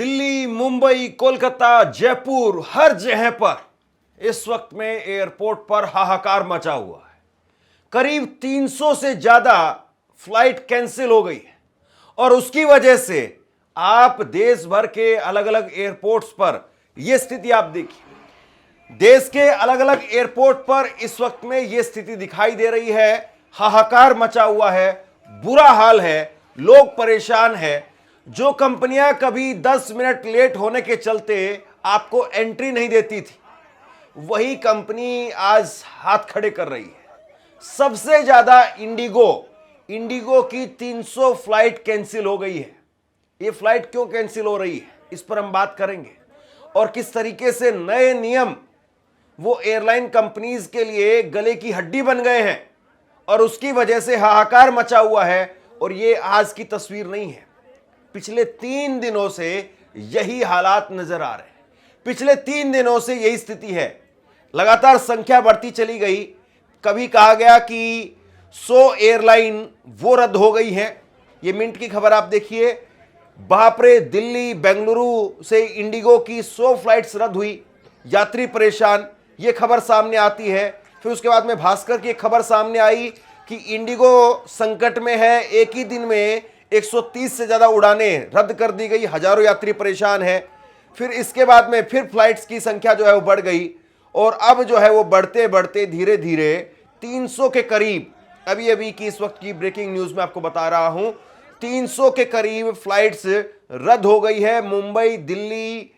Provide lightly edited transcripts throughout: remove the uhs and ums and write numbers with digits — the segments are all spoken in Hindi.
दिल्ली, मुंबई, कोलकाता, जयपुर, हर जगह पर इस वक्त में एयरपोर्ट पर हाहाकार मचा हुआ है। करीब 300 से ज्यादा फ्लाइट कैंसिल हो गई है और उसकी वजह से आप देश भर के अलग अलग एयरपोर्ट्स पर यह स्थिति आप देखिए। देश के अलग अलग एयरपोर्ट पर इस वक्त में यह स्थिति दिखाई दे रही है। हाहाकार मचा हुआ है, बुरा हाल है, लोग परेशान हैं। जो कंपनियां कभी 10 मिनट लेट होने के चलते आपको एंट्री नहीं देती थी, वही कंपनी आज हाथ खड़े कर रही है। सबसे ज्यादा इंडिगो की 300 फ्लाइट कैंसिल हो गई है। ये फ्लाइट क्यों कैंसिल हो रही है, इस पर हम बात करेंगे। और किस तरीके से नए नियम वो एयरलाइन कंपनीज के लिए गले की हड्डी बन गए हैं और उसकी वजह से हाहाकार मचा हुआ है। और ये आज की तस्वीर नहीं है, पिछले 3 दिनों से यही हालात नजर आ रहे हैं। पिछले 3 दिनों से यही स्थिति है, लगातार संख्या बढ़ती चली गई। कभी कहा गया कि 100 एयरलाइन वो रद्द हो गई हैं। ये मिनट की खबर आप देखिए, बापरे, दिल्ली बेंगलुरु से इंडिगो की 100 फ्लाइट्स रद्द हुई, यात्री परेशान। ये खबर सामने आती है। फिर उसके बाद में भास्कर की एक खबर सामने आई कि इंडिगो संकट में है। एक ही दिन में 130 से ज्यादा उड़ानें रद्द कर दी गई, हजारों यात्री परेशान हैं। फिर इसके बाद में फिर फ्लाइट्स की संख्या जो है वो बढ़ गई और अब जो है वो बढ़ते बढ़ते धीरे धीरे 300 के करीब, अभी अभी की इस वक्त की ब्रेकिंग न्यूज में आपको बता रहा हूं, 300 के करीब फ्लाइट्स रद्द हो गई है। मुंबई, दिल्ली,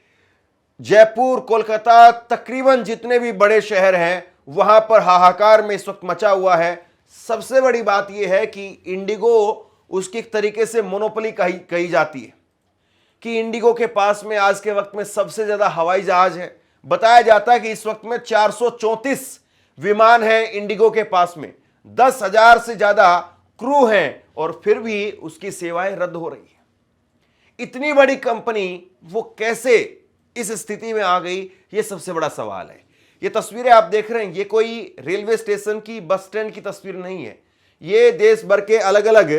जयपुर, कोलकाता, तकरीबन जितने भी बड़े शहर हैं वहां पर हाहाकार में इस वक्त मचा हुआ है। सबसे बड़ी बात यह है कि इंडिगो, उसकी एक तरीके से मोनोपोली कही जाती है कि इंडिगो के पास में आज के वक्त में सबसे ज्यादा हवाई जहाज है। बताया जाता है कि इस वक्त में 434 विमान है इंडिगो के पास में, 10,000 से ज्यादा क्रू हैं और फिर भी उसकी सेवाएं रद्द हो रही है। इतनी बड़ी कंपनी वो कैसे इस स्थिति में आ गई, ये सबसे बड़ा सवाल है। ये तस्वीरें आप देख रहे हैं, ये कोई रेलवे स्टेशन की, बस स्टैंड की तस्वीर नहीं है। ये देश भर के अलग अलग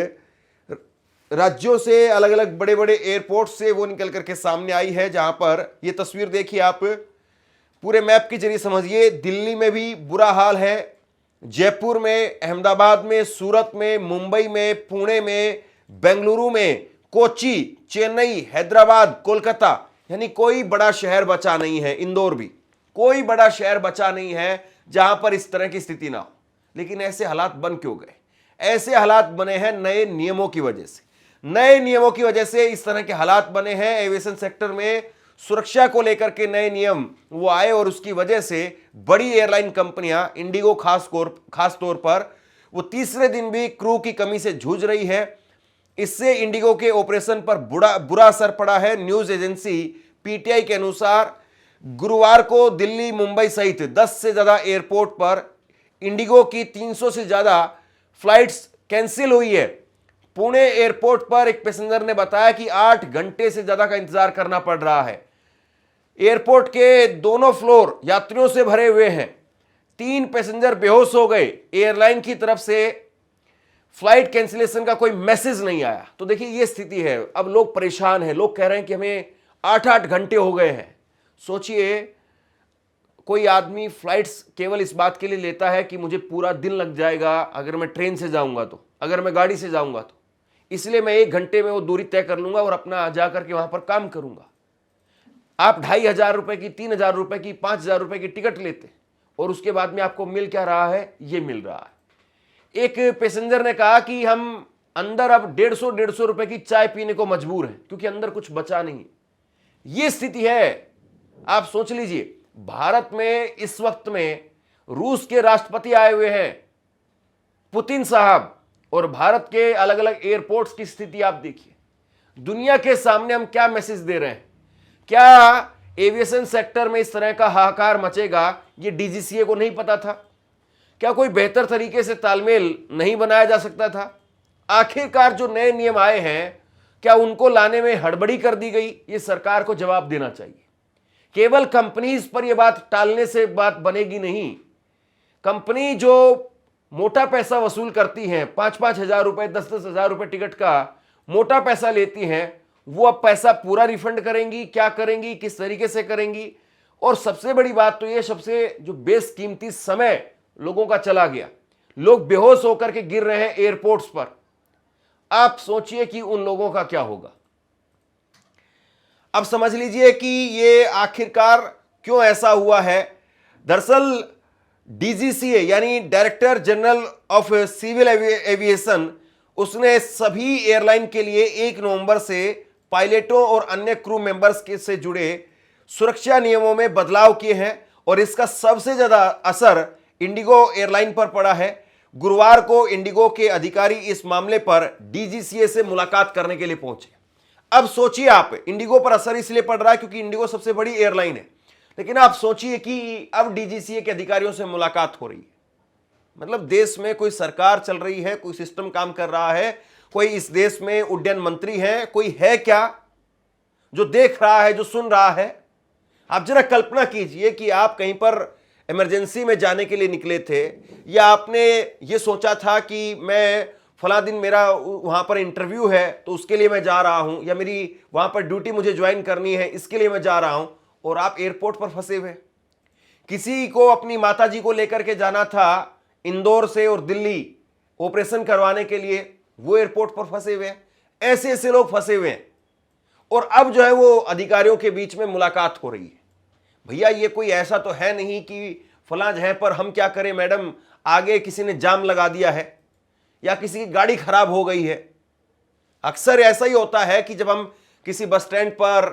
राज्यों से, अलग अलग बड़े बड़े एयरपोर्ट से वो निकल करके सामने आई है। जहां पर ये तस्वीर देखिए, आप पूरे मैप के जरिए समझिए। दिल्ली में भी बुरा हाल है, जयपुर में, अहमदाबाद में, सूरत में, मुंबई में, पुणे में, बेंगलुरु में, कोच्चि, चेन्नई, हैदराबाद, कोलकाता, यानी कोई बड़ा शहर बचा नहीं है। इंदौर भी, कोई बड़ा शहर बचा नहीं है जहां पर इस तरह की स्थिति ना हो। लेकिन ऐसे हालात बन क्यों गए? ऐसे हालात बने हैं नए नियमों की वजह से। नए नियमों की वजह से इस तरह के हालात बने हैं। एविएशन सेक्टर में सुरक्षा को लेकर के नए नियम वो आए और उसकी वजह से बड़ी एयरलाइन कंपनियां, इंडिगो खास तौर पर, वो तीसरे दिन भी क्रू की कमी से जूझ रही है। इससे इंडिगो के ऑपरेशन पर बुरा असर पड़ा है। न्यूज एजेंसी पीटीआई के अनुसार गुरुवार को दिल्ली, मुंबई सहित 10 से ज्यादा एयरपोर्ट पर इंडिगो की 300 से ज्यादा फ्लाइट्स कैंसिल हुई है। पुणे एयरपोर्ट पर एक पैसेंजर ने बताया कि 8 घंटे से ज्यादा का इंतजार करना पड़ रहा है। एयरपोर्ट के दोनों फ्लोर यात्रियों से भरे हुए हैं। 3 पैसेंजर बेहोश हो गए। एयरलाइन की तरफ से फ्लाइट कैंसिलेशन का कोई मैसेज नहीं आया। तो देखिए ये स्थिति है। अब लोग परेशान हैं। लोग कह रहे हैं कि हमें 8-8 घंटे हो गए हैं। सोचिए, कोई आदमी फ्लाइट्स केवल इस बात के लिए लेता है कि मुझे पूरा दिन लग जाएगा अगर मैं ट्रेन से जाऊंगा तो, अगर मैं गाड़ी से जाऊंगा तो, इसलिए मैं 1 घंटे में वो दूरी तय कर लूंगा और अपना जाकर के वहां पर काम करूंगा। आप 2,500 रुपए की, 3,000 रुपए की, 5,000 रुपए की टिकट लेते और उसके बाद में आपको मिल क्या रहा है? ये मिल रहा है। एक पैसेंजर ने कहा कि हम अंदर अब 150 रुपए की चाय पीने को मजबूर हैं क्योंकि अंदर कुछ बचा नहीं। ये स्थिति है। आप सोच लीजिए, भारत में इस वक्त में रूस के राष्ट्रपति आए हुए हैं, पुतिन साहब, और भारत के अलग अलग एयरपोर्ट्स की स्थिति आप देखिए। दुनिया के सामने हम क्या मैसेज दे रहे हैं? क्या एविएशन सेक्टर में इस तरह का हाहाकार मचेगा ये डीजीसीए को नहीं पता था? क्या कोई बेहतर तरीके से तालमेल नहीं बनाया जा सकता था? आखिरकार जो नए नियम आए हैं, क्या उनको लाने में हड़बड़ी कर दी गई? ये सरकार को जवाब देना चाहिए। केवल कंपनीज पर यह बात टालने से बात बनेगी नहीं। कंपनी जो मोटा पैसा वसूल करती हैं, 5-5 हजार रुपए, 10-10 हजार रुपए टिकट का मोटा पैसा लेती हैं, वो अब पैसा पूरा रिफंड करेंगी, क्या करेंगी, किस तरीके से करेंगी। और सबसे बड़ी बात तो ये, सबसे जो बेशकीमती समय लोगों का चला गया, लोग बेहोश होकर के गिर रहे हैं एयरपोर्ट्स पर। आप सोचिए कि उन लोगों का क्या होगा। अब समझ लीजिए कि ये आखिरकार क्यों ऐसा हुआ है। दरअसल डीजीसीए यानी director general of civil aviation, उसने सभी एयरलाइन के लिए 1 नवंबर से पायलटों और अन्य क्रू मेंबर्स के से जुड़े सुरक्षा नियमों में बदलाव किए हैं और इसका सबसे ज्यादा असर इंडिगो एयरलाइन पर पड़ा है। गुरुवार को इंडिगो के अधिकारी इस मामले पर डीजीसीए से मुलाकात करने के लिए पहुंचे। अब सोचिए आप, इंडिगो पर असर इसलिए पड़ रहा है क्योंकि इंडिगो सबसे बड़ी एयरलाइन है, लेकिन आप सोचिए कि अब डीजीसीए के अधिकारियों से मुलाकात हो रही है। मतलब देश में कोई सरकार चल रही है, कोई सिस्टम काम कर रहा है, कोई इस देश में उड्डयन मंत्री है, कोई है क्या जो देख रहा है, जो सुन रहा है। आप जरा कल्पना कीजिए कि आप कहीं पर इमरजेंसी में जाने के लिए निकले थे, या आपने ये सोचा था कि मैं फला दिन मेरा वहां पर इंटरव्यू है तो उसके लिए मैं जा रहा हूं, या मेरी वहां पर ड्यूटी मुझे ज्वाइन करनी है इसके लिए मैं जा रहा हूं, और आप एयरपोर्ट पर फंसे हुए। किसी को अपनी माताजी को लेकर के जाना था इंदौर से और दिल्ली ऑपरेशन करवाने के लिए, वो एयरपोर्ट पर फंसे हुए हैं। ऐसे ऐसे लोग फंसे हुए हैं और अब जो है वो अधिकारियों के बीच में मुलाकात हो रही है। भैया ये कोई ऐसा तो है नहीं कि फलां जगह पर हम क्या करें मैडम, आगे किसी ने जाम लगा दिया है या किसी की गाड़ी खराब हो गई है। अक्सर ऐसा ही होता है कि जब हम किसी बस स्टैंड पर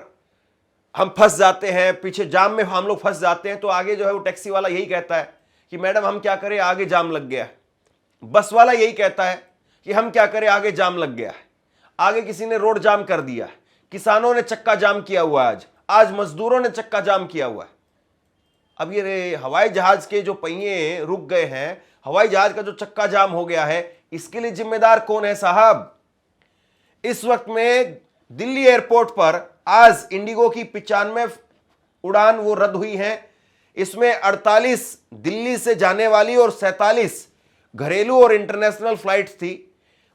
हम फंस जाते हैं, पीछे जाम में हम लोग फंस जाते हैं, तो आगे जो है वो टैक्सी वाला यही कहता है कि मैडम हम क्या करें, आगे जाम लग गया है। बस वाला यही कहता है कि हम क्या करें, आगे जाम लग गया है। आगे किसी ने रोड जाम कर दिया है, किसानों ने चक्का जाम किया हुआ है, आज मजदूरों ने चक्का जाम किया हुआ है। अब ये हवाई जहाज के जो पहिए रुक गए हैं, हवाई जहाज का जो चक्का जाम हो गया है, इसके लिए जिम्मेदार कौन है साहब। इस वक्त में दिल्ली एयरपोर्ट पर आज इंडिगो की 95 उड़ान वो रद्द हुई हैं। इसमें 48 दिल्ली से जाने वाली और 47 घरेलू और इंटरनेशनल फ्लाइट्स थी।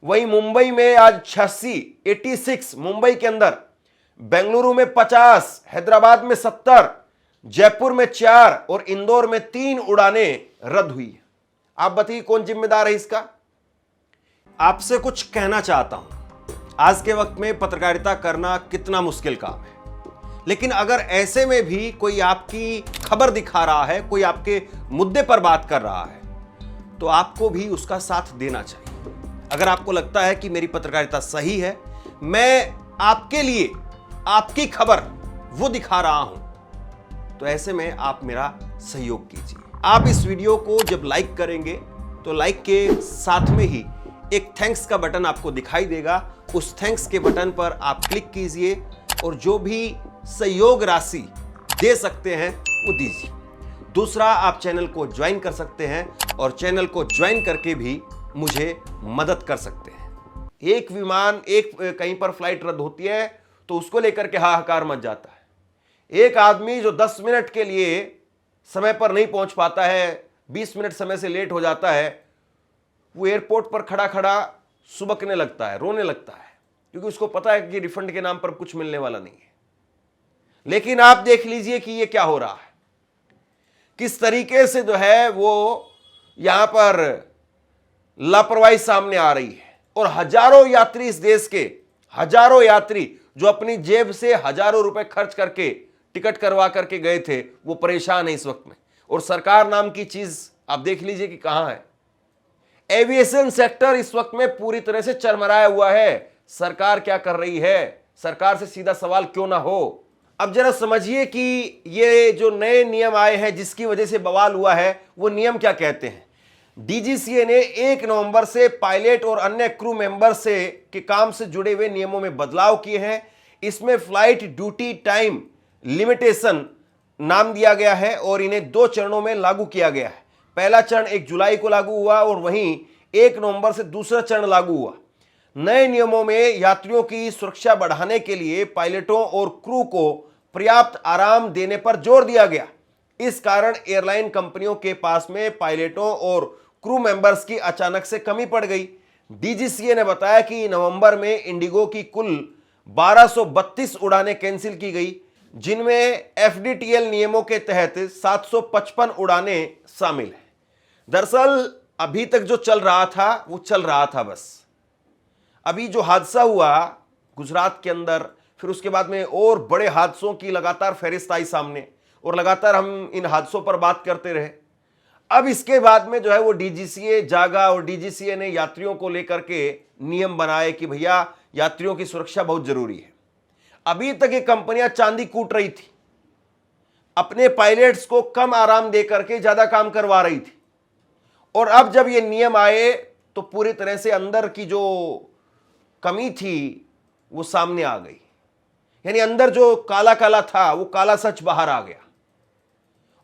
वहीं मुंबई में आज 86 मुंबई के अंदर, बेंगलुरु में 50, हैदराबाद में 70, जयपुर में 4 और इंदौर में 3 उड़ानें रद्द हुई। आप बताइए कौन जिम्मेदार है इसका। आपसे कुछ कहना चाहता हूं, आज के वक्त में पत्रकारिता करना कितना मुश्किल काम है, लेकिन अगर ऐसे में भी कोई आपकी खबर दिखा रहा है, कोई आपके मुद्दे पर बात कर रहा है, तो आपको भी उसका साथ देना चाहिए। अगर आपको लगता है कि मेरी पत्रकारिता सही है, मैं आपके लिए आपकी खबर वो दिखा रहा हूं, तो ऐसे में आप मेरा सहयोग कीजिए। आप इस वीडियो को जब लाइक करेंगे तो लाइक के साथ में ही एक थैंक्स का बटन आपको दिखाई देगा। उस थैंक्स के बटन पर आप क्लिक कीजिए और जो भी सहयोग राशि दे सकते हैं वो दीजिए। दूसरा, आप चैनल को ज्वाइन कर सकते हैं और चैनल को ज्वाइन करके भी मुझे मदद कर सकते हैं। एक विमान, एक कहीं पर फ्लाइट रद्द होती है तो उसको लेकर के हाहाकार मच जाता है। एक आदमी जो 10 मिनट के लिए समय पर नहीं पहुंच पाता है, 20 मिनट समय से लेट हो जाता है, वो एयरपोर्ट पर खड़ा खड़ा सुबकने लगता है, रोने लगता है, क्योंकि उसको पता है कि रिफंड के नाम पर कुछ मिलने वाला नहीं है। लेकिन आप देख लीजिए कि ये क्या हो रहा है, किस तरीके से जो है वो यहां पर लापरवाही सामने आ रही है। और हजारों यात्री, इस देश के हजारों यात्री जो अपनी जेब से हजारों रुपए खर्च करके टिकट करवा करके गए थे, वो परेशान है इस वक्त में। और सरकार नाम की चीज आप देख लीजिए कि कहां है। एविएशन सेक्टर इस वक्त में पूरी तरह से चरमराया हुआ है। सरकार क्या कर रही है, सरकार से सीधा सवाल क्यों ना हो। अब जरा समझिए कि ये जो नए नियम आए हैं जिसकी वजह से बवाल हुआ है, वो नियम क्या कहते हैं। डीजीसीए ने 1 नवंबर से पायलट और अन्य क्रू मेंबर से के काम से जुड़े हुए नियमों में बदलाव किए हैं। इसमें फ्लाइट ड्यूटी टाइम लिमिटेशन नाम दिया गया है और इन्हें 2 चरणों में लागू किया गया है। पहला चरण 1 जुलाई को लागू हुआ और वहीं 1 नवंबर से दूसरा चरण लागू हुआ। नए नियमों में यात्रियों की सुरक्षा बढ़ाने के लिए पायलटों और क्रू को पर्याप्त आराम देने पर जोर दिया गया। इस कारण एयरलाइन कंपनियों के पास में पायलटों और क्रू मेंबर्स की अचानक से कमी पड़ गई। डीजीसीए ने बताया कि नवंबर में इंडिगो की कुल 1232 उड़ानें कैंसिल की गई, जिनमें एफडीटीएल नियमों के तहत 755 उड़ानें शामिल हैं। दरअसल अभी तक जो चल रहा था वो चल रहा था बस। अभी जो हादसा हुआ गुजरात के अंदर, फिर उसके बाद में और बड़े हादसों की लगातार फहरिस्त आई सामने और लगातार हम इन हादसों पर बात करते रहे। अब इसके बाद में जो है वो डीजीसीए जागा और डीजीसीए ने यात्रियों को लेकर के नियम बनाए कि भैया यात्रियों की सुरक्षा बहुत जरूरी है। अभी तक ये कंपनियां चांदी कूट रही थी, अपने पायलट्स को कम आराम दे करके ज्यादा काम करवा रही थी, और अब जब ये नियम आए तो पूरी तरह से अंदर की जो कमी थी वो सामने आ गई। यानी अंदर जो काला काला था वो काला सच बाहर आ गया,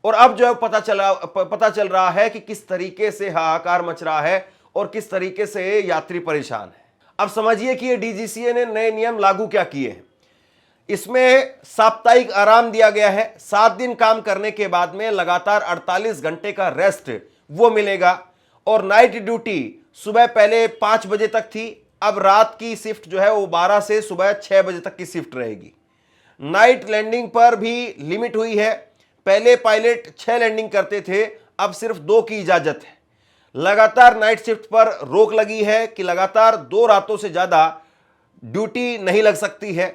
और अब जो है पता चल रहा है कि किस तरीके से हाहाकार मच रहा है और किस तरीके से यात्री परेशान है। अब समझिए कि ये डीजीसीए ने नए नियम लागू क्या किए हैं। इसमें साप्ताहिक आराम दिया गया है, 7 दिन काम करने के बाद में लगातार 48 घंटे का रेस्ट वो मिलेगा, और नाइट ड्यूटी सुबह पहले 5 बजे तक थी, अब रात की शिफ्ट जो है वो 12 से सुबह 6 बजे तक की शिफ्ट रहेगी। नाइट लैंडिंग पर भी लिमिट हुई है, पहले पायलट 6 लैंडिंग करते थे, अब सिर्फ 2 की इजाजत है। लगातार नाइट शिफ्ट पर रोक लगी है कि लगातार 2 रातों से ज्यादा ड्यूटी नहीं लग सकती है।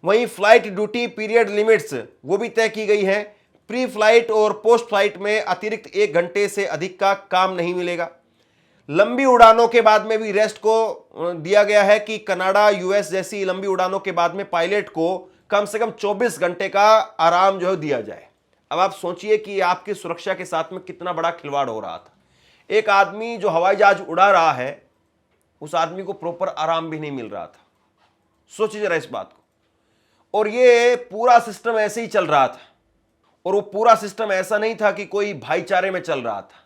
वहीं फ्लाइट ड्यूटी पीरियड लिमिट्स वो भी तय की गई है। प्री फ्लाइट और पोस्ट फ्लाइट में अतिरिक्त 1 घंटे से अधिक का काम नहीं मिलेगा। लंबी उड़ानों के बाद में भी रेस्ट को दिया गया है कि कनाडा यूएस जैसी लंबी उड़ानों के बाद में पायलट को कम से कम 24 घंटे का आराम जो है दिया जाए। अब आप सोचिए कि आपकी सुरक्षा के साथ में कितना बड़ा खिलवाड़ हो रहा था। एक आदमी जो हवाई जहाज उड़ा रहा है, उस आदमी को प्रॉपर आराम भी नहीं मिल रहा था। सोचिए जरा इस बात को। और ये पूरा सिस्टम ऐसे ही चल रहा था, और वो पूरा सिस्टम ऐसा नहीं था कि कोई भाईचारे में चल रहा था,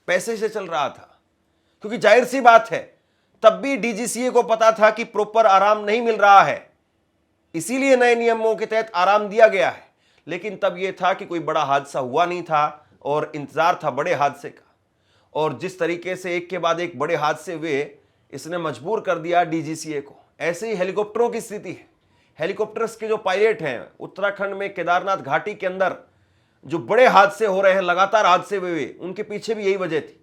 पैसे से चल रहा था। क्योंकि जाहिर सी बात है, तब भी डीजीसीए को पता था कि प्रॉपर आराम नहीं मिल रहा है, इसीलिए नए नियमों के तहत आराम दिया गया है। लेकिन तब यह था कि कोई बड़ा हादसा हुआ नहीं था और इंतजार था बड़े हादसे का, और जिस तरीके से एक के बाद एक बड़े हादसे हुए, इसने मजबूर कर दिया डीजीसीए को। ऐसे ही हेलीकॉप्टरों की स्थिति है। हेलीकॉप्टर्स के जो पायलट हैं, उत्तराखंड में केदारनाथ घाटी के अंदर जो बड़े हादसे हो रहे हैं, लगातार हादसे हुए, उनके पीछे भी यही वजह थी।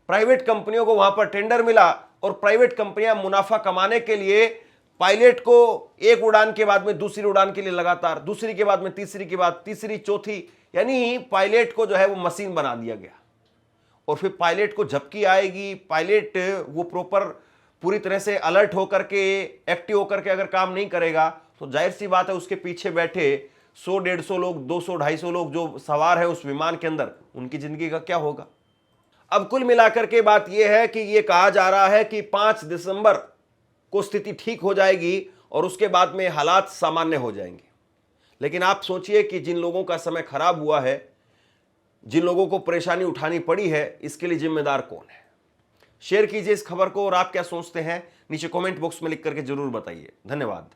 प्राइवेट कंपनियों को वहां पर टेंडर मिला, और प्राइवेट कंपनियां मुनाफा कमाने के लिए पायलट को एक उड़ान के बाद में दूसरी उड़ान के लिए लगातार, दूसरी के बाद में तीसरी के बाद तीसरी, चौथी, यानी पायलट को जो है वो मशीन बना दिया गया। और फिर पायलट को झपकी आएगी, पायलट वो प्रॉपर पूरी तरह से अलर्ट होकर के, एक्टिव होकर के अगर काम नहीं करेगा, तो जाहिर सी बात है उसके पीछे बैठे 100-150 लोग, 200-250 लोग जो सवार है उस विमान के अंदर, उनकी जिंदगी का क्या होगा। अब कुल मिलाकर के बात यह है कि यह कहा जा रहा है कि 5 दिसंबर को स्थिति ठीक हो जाएगी और उसके बाद में हालात सामान्य हो जाएंगे। लेकिन आप सोचिए कि जिन लोगों का समय खराब हुआ है, जिन लोगों को परेशानी उठानी पड़ी है, इसके लिए जिम्मेदार कौन है। शेयर कीजिए इस खबर को, और आप क्या सोचते हैं नीचे कमेंट बॉक्स में लिख करके जरूर बताइए। धन्यवाद।